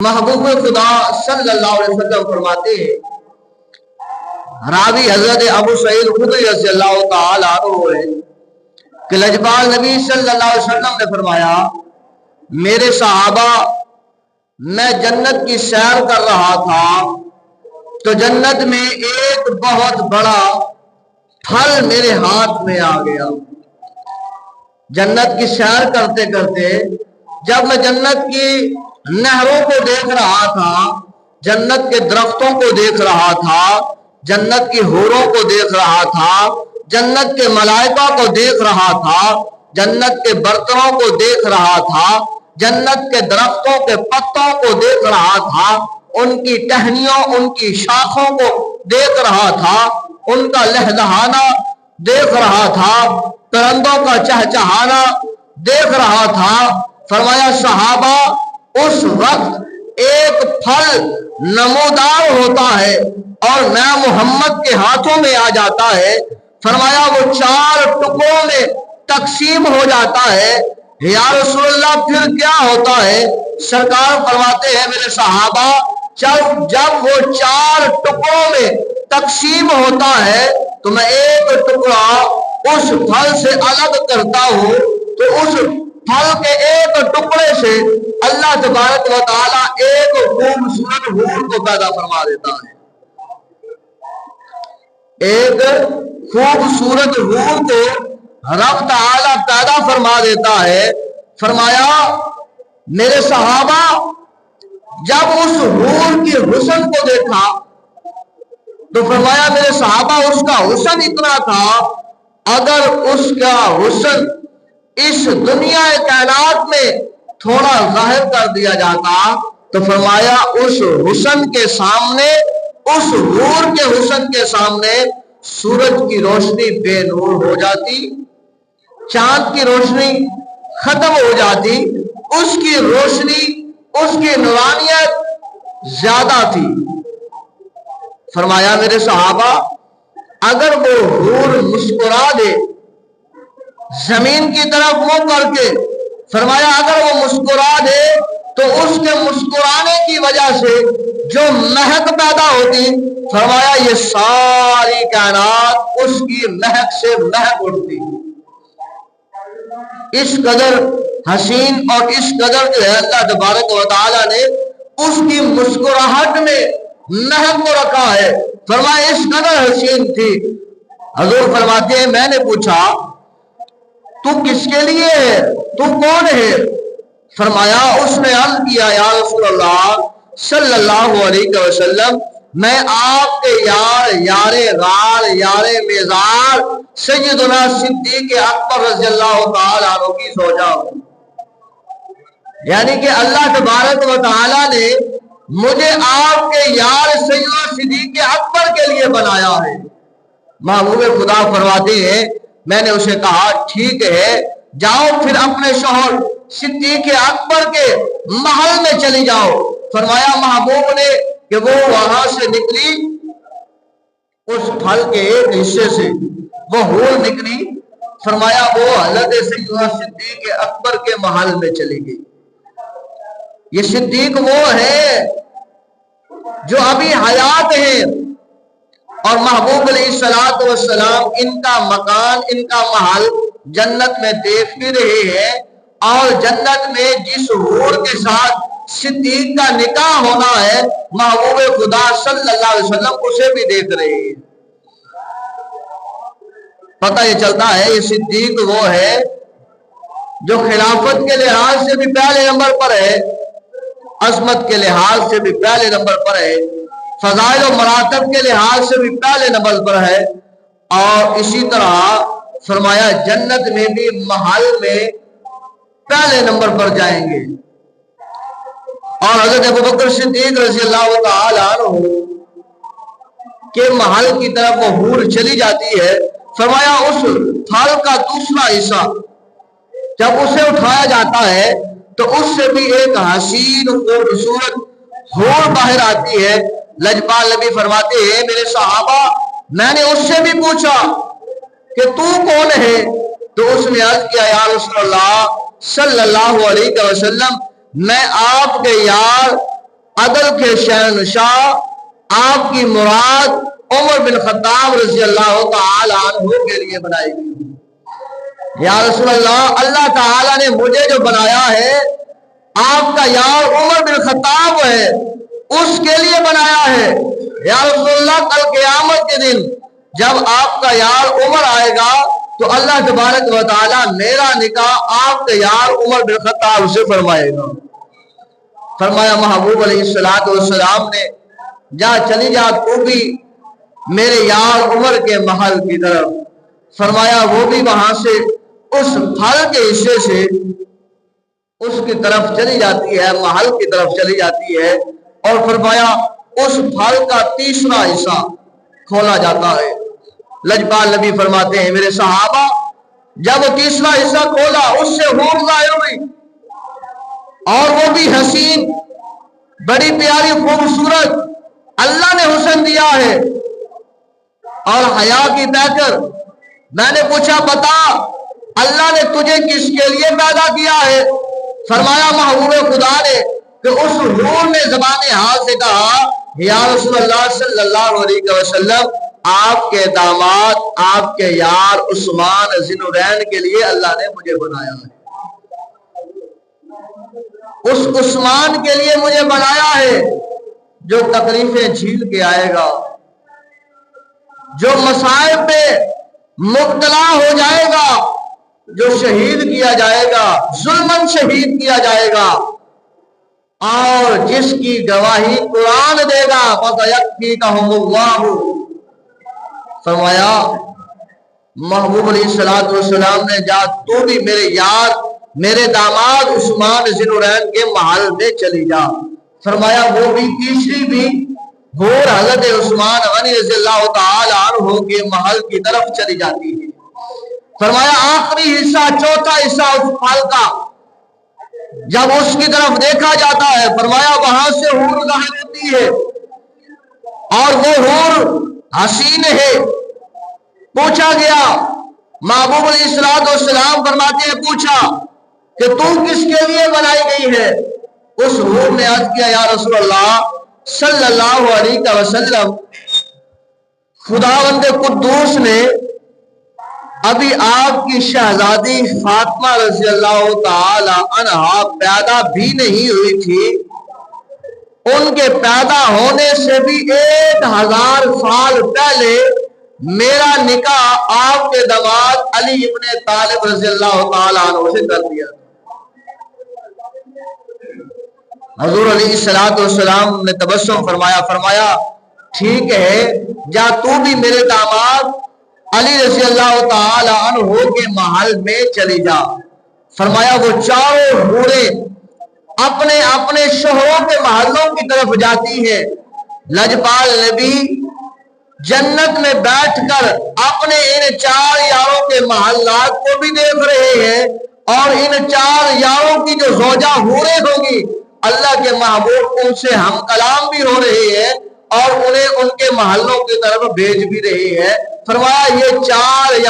محبوب خدا صلی اللہ علیہ وسلم فرماتے ہیں، راوی حضرت ابو سعید خدری رضی اللہ تعالی عنہ ہے کہ لجپال نبی صلی اللہ علیہ وسلم نے فرمایا، میرے صحابہ میں جنت کی سیر کر رہا تھا تو جنت میں ایک بہت بڑا پھل میرے ہاتھ میں آ گیا۔ جنت کی سیر کرتے کرتے جب میں جنت کی نہروں کو دیکھ رہا تھا، جنت کے درختوں کو دیکھ رہا تھا، جنت کی حوروں کو دیکھ رہا تھا، جنت کے ملائکہ کو دیکھ رہا تھا، جنت کے برتنوں کو دیکھ رہا تھا، جنت کے درختوں کے پتوں کو دیکھ رہا تھا، ان کی ٹہنیوں ان کی شاخوں کو دیکھ رہا تھا، ان کا لہلہانا دیکھ رہا تھا، پرندوں کا چہچہانا دیکھ رہا تھا۔ فرمایا صحابہ اس وقت ایک پھل نمودار ہوتا ہے اور میں محمد کے ہاتھوں میں آ جاتا ہے، فرمایا وہ 4 ٹکڑوں میں تقسیم ہو جاتا ہے۔ یا رسول اللہ پھر کیا ہوتا ہے؟ سرکار فرماتے ہیں میرے صحابہ جب وہ 4 ٹکڑوں میں تقسیم ہوتا ہے تو میں ایک ٹکڑا اس پھل سے الگ کرتا ہوں تو اس پھل کے ایک ٹکڑے سے اللہ تبارک و تعالی ایک خوبصورت حور کو پیدا فرما دیتا ہے، ایک خوبصورت حور کو رب تعالی پیدا فرما دیتا ہے۔ فرمایا میرے صحابہ جب اس حور کی حسن کو دیکھا تو فرمایا میرے صحابہ اس کا حسن اتنا تھا، اگر اس کا حسن اس دنیا کائنات میں تھوڑا ظاہر کر دیا جاتا تو فرمایا اس حسن کے سامنے، اس حور کے حسن کے سامنے سورج کی روشنی بے نور ہو جاتی، چاند کی روشنی ختم ہو جاتی، اس کی روشنی اس کی نورانیت زیادہ تھی۔ فرمایا میرے صحابہ اگر وہ حور مسکرا دے زمین کی طرف منہ کر کے، فرمایا اگر وہ مسکرا دے تو اس کے مسکرانے کی وجہ سے جو مہک پیدا ہوتی، فرمایا یہ ساری کائنات اس کی مہک سے مہک اٹھتی۔ اس قدر حسین اور اس قدر جو ہے اللہ تبارک و تعالی نے اس کی مسکراہٹ میں مہک کو رکھا ہے، فرمایا اس قدر حسین تھی۔ حضور فرماتے ہیں میں نے پوچھا تو کس کے لیے ہے، تو کون ہے؟ فرمایا اس نے عرض کیا یا رسول اللہ صلی اللہ علیہ وسلم میں آپ کے یار غار یار میزار سیدنا صدیق اکبر رضی اللہ تعالی عنہ کی زوجہ ہوں، یعنی کہ اللہ تبارک و تعالی نے مجھے آپ کے یار سیدنا صدیق اکبر کے لیے بنایا ہے۔ محبوب خدا فرماتے ہیں میں نے اسے کہا ٹھیک ہے جاؤ پھر اپنے شوہر صدیق اکبر کے محل میں چلی جاؤ۔ فرمایا محبوب نے کہ وہ وہاں سے نکلی، اس پھل کے ایک حصے سے وہ حور نکلی، فرمایا وہ حضرت سیدنا صدیق اکبر کے محل میں چلی گئی۔ یہ صدیق وہ ہے جو ابھی حیات ہیں اور محبوب علیہ الصلوۃ والسلام ان کا مکان ان کا محل جنت میں دیکھ بھی رہے ہیں، اور جنت میں جس حور کے ساتھ صدیق کا نکاح ہونا ہے محبوب خدا صلی اللہ علیہ وسلم اسے بھی دیکھ رہے ہیں۔ پتہ یہ چلتا ہے یہ صدیق وہ ہے جو خلافت کے لحاظ سے بھی پہلے نمبر پر ہے، عظمت کے لحاظ سے بھی پہلے نمبر پر ہے، فضائل و مراتب کے لحاظ سے بھی پہلے نمبر پر ہے، اور اسی طرح فرمایا جنت میں بھی محل میں پہلے نمبر پر جائیں گے۔ اور حضرت ابوبکر صدیق رضی اللہ تعالی عنہ کے محل کی طرف وہ حور چلی جاتی ہے، فرمایا اس پھل کا دوسرا حصہ جب اسے اٹھایا جاتا ہے تو اس سے بھی ایک حسین خوبصورت حور باہر آتی ہے۔ لجپال نبی فرماتے ہیں میرے صحابہ میں نے اس سے بھی پوچھا کہ تو کون ہے؟ تو اس نے عرض کیا یا رسول اللہ صلی اللہ علیہ وسلم میں آپ کے یار عدل کے شہنشاہ آپ کی مراد عمر بن خطاب رضی اللہ تعالی عنہ کے لیے بنائی گئی۔ یا رسول اللہ، اللہ تعالیٰ نے مجھے جو بنایا ہے آپ کا یار عمر بن خطاب ہے، اس کے لیے بنایا ہے۔ یا رسول اللہ، کل قیامت کے دن جب آپ کا یار عمر آئے گا تو اللہ تبارک و تعالیٰ میرا نکاح آپ کے یار عمر بن خطاب سے فرمائے گا۔ فرمایا محبوب علیہ السلام نے، جا چلی جا تو بھی میرے یار عمر کے محل کی طرف۔ فرمایا وہ بھی وہاں سے اس پھل کے حصے سے اس کی طرف چلی جاتی ہے، محل کی طرف چلی جاتی ہے، اور فرمایا اس پھل کا تیسرا حصہ کھولا جاتا ہے۔ لجپال نبی فرماتے ہیں، میرے صحابہ جب تیسرا حصہ کھولا اس سے حور ظاہر ہوئی، اور وہ بھی حسین، بڑی پیاری خوبصورت، اللہ نے حسن دیا ہے اور حیا کی بہ کر میں نے پوچھا بتا اللہ نے تجھے کس کے لیے پیدا کیا ہے؟ فرمایا محبوب خدا نے، کہ اس حور نے زبان حال سے کہا، یا رسول اللہ صلی اللہ علیہ وسلم، آپ کے داماد، آپ کے یار عثمان ذی النورین کے لیے اللہ نے مجھے بنایا ہے، اس عثمان کے لیے مجھے بنایا ہے جو تکلیفیں جھیل کے آئے گا، جو مصائب پہ مبتلا ہو جائے گا، جو شہید کیا جائے گا، ظلمن شہید کیا جائے گا، اور جس کی گواہی قرآن دے گا، فَسَيَكْفِيكَهُمُ اللَّهُ۔ فرمایا محبوب علیہ السلام نے، جا تو بھی میرے یار، میرے داماد عثمان ذی النورین کے محل میں چلی جا۔ فرمایا وہ بھی تیسری بھی حور حضرت عثمان غنی رضی اللہ تعالی عنہ کے محل کی طرف چلی جاتی ہے۔ فرمایا آخری حصہ، چوتھا حصہ اس پھل کا جب اس کی طرف دیکھا جاتا ہے، فرمایا وہاں سے حور ظاہر ہوتی ہے، اور وہ حور حسین ہے۔ پوچھا گیا، محبوب علیہ السلام فرماتے ہیں، پوچھا کہ تو کس کے لیے بنائی گئی ہے؟ اس حور نے عرض کیا، یا رسول اللہ صلی اللہ علیہ وسلم، خداوند قدوس نے ابھی آپ کی شہزادی فاطمہ رضی اللہ تعالی عنہا پیدا بھی نہیں ہوئی تھی، ان کے پیدا ہونے سے بھی 1000 سال پہلے میرا نکاح آپ کے داماد علی ابن طالب رضی اللہ تعالی عنہ سے کر دیا۔ حضور علیہ السلام نے تبسم فرمایا ٹھیک ہے، جا تو بھی میرے داماد علی رضی اللہ تعالی عنہ کے محل میں چلی جا۔ فرمایا وہ چاروں حوریں اپنے اپنے شوہروں کے محلوں کی طرف جاتی ہیں۔ لجپال نبی جنت میں بیٹھ کر اپنے ان 4 یاروں کے محلات کو بھی دیکھ رہے ہیں، اور ان 4 یاروں کی جو زوجہ حوریں ہوگی، اللہ کے محبوب ان سے ہم کلام بھی ہو رہے ہیں اور انہیں ان کے محلوں کی طرف بھیج بھی رہے ہیں۔ فرمایا یہ 4